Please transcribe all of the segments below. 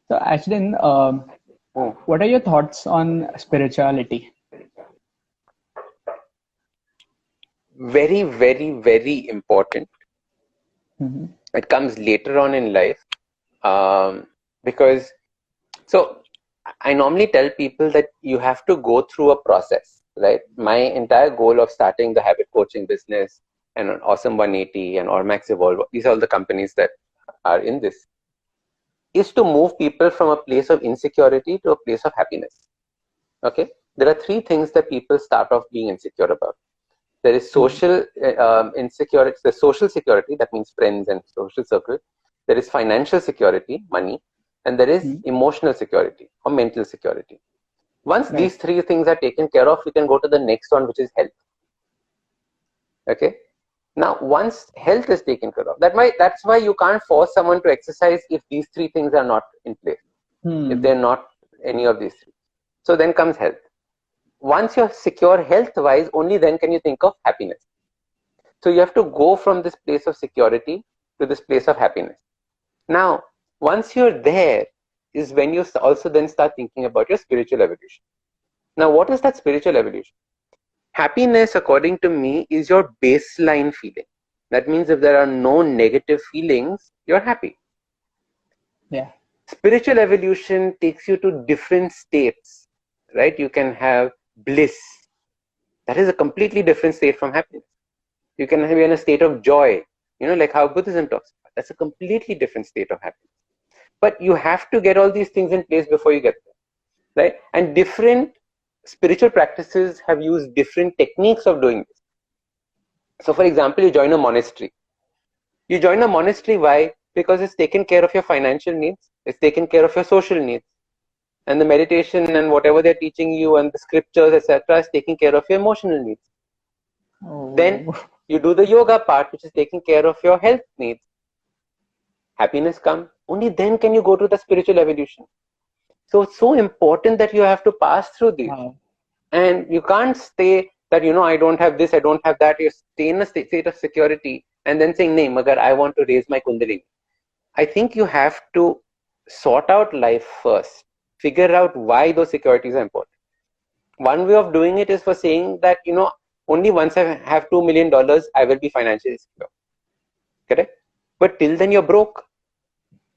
So, Ashdin, Hmm. what are your thoughts on spirituality? Very, very, very important. Hmm. It comes later on in life, because so I normally tell people that you have to go through a process, right? My entire goal of starting the habit coaching business and Awesome 180 and Ormax Evolve, these are all the companies that are in this, is to move people from a place of insecurity to a place of happiness. Okay? There are three things that people start off being insecure about. There is social insecurity, the social security, that means friends and social circle. There is financial security, money, and there is Hmm. emotional security or mental security. Once Right. these three things are taken care of, we can go to the next one, which is health. Okay. Now, once health is taken care of, that's why you can't force someone to exercise if these three things are not in place, if Hmm. they're not any of these three. So then comes health. Once you're secure health wise, only then can you think of happiness. So you have to go from this place of security to this place of happiness. Now, once you're there, is when you also then start thinking about your spiritual evolution. Now, what is that spiritual evolution? Happiness, according to me, is your baseline feeling. That means if there are no negative feelings, you're happy. Yeah. Spiritual evolution takes you to different states, right? You can have bliss. That is a completely different state from happiness. You can be in a state of joy, like how Buddhism talks about. That's a completely different state of happiness. But you have to get all these things in place before you get there, right? And different spiritual practices have used different techniques of doing this. So, for example, you join a monastery. You join a monastery, why? Because it's taken care of your financial needs, it's taken care of your social needs, and the meditation and whatever they're teaching you and the scriptures, etc., is taking care of your emotional needs. Then Oh. you do the yoga part, which is taking care of your health needs. Happiness comes. Only then can you go to the spiritual evolution. So it's so important that you have to pass through these. Wow. And you can't stay that, I don't have this, I don't have that. You stay in a state of security and then saying, "Nahi, magar I want to raise my kundalini." I think you have to sort out life first, figure out why those securities are important. One way of doing it is for saying that, only once I have $2 million, I will be financially secure. Correct? But till then, you're broke.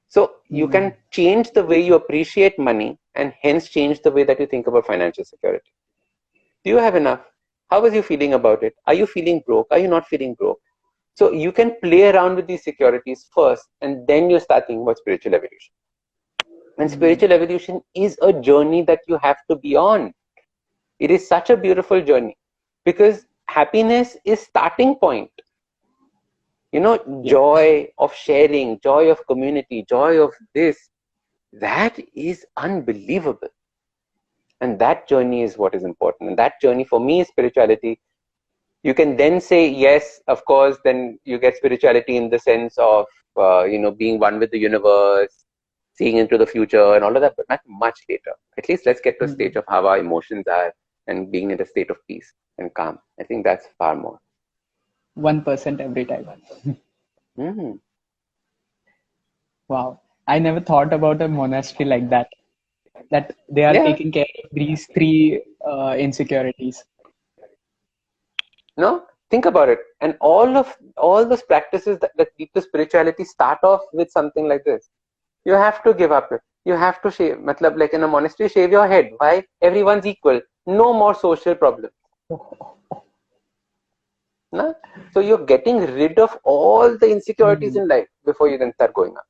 So you Hmm. can change the way you appreciate money and hence change the way that you think about financial security. Do you have enough? How are you feeling about it? Are you feeling broke? Are you not feeling broke? So you can play around with these securities first, and then you start thinking about spiritual evolution. And Hmm. spiritual evolution is a journey that you have to be on. It is such a beautiful journey because happiness is starting point. Yeah. Joy of sharing, joy of community, joy of this, that is unbelievable. And that journey is what is important. And that journey for me is spirituality. You can then say, yes, of course, then you get spirituality in the sense of, being one with the universe, seeing into the future and all of that, but not much later. At least let's get to a stage Hmm. of how our emotions are and being in a state of peace and calm. I think that's far more. 1% every time. Mm. Wow. I never thought about a monastery like that. That they are Yeah, taking care of these three insecurities. no, think about it. And all those practices that lead to spirituality start off with something like this. You have to give up it. You have to shave. Matlab, like in a monastery, shave your head. Why? Everyone's equal. No more social problems. Na? So you're getting rid of all the insecurities Hmm. in life before you then start going up.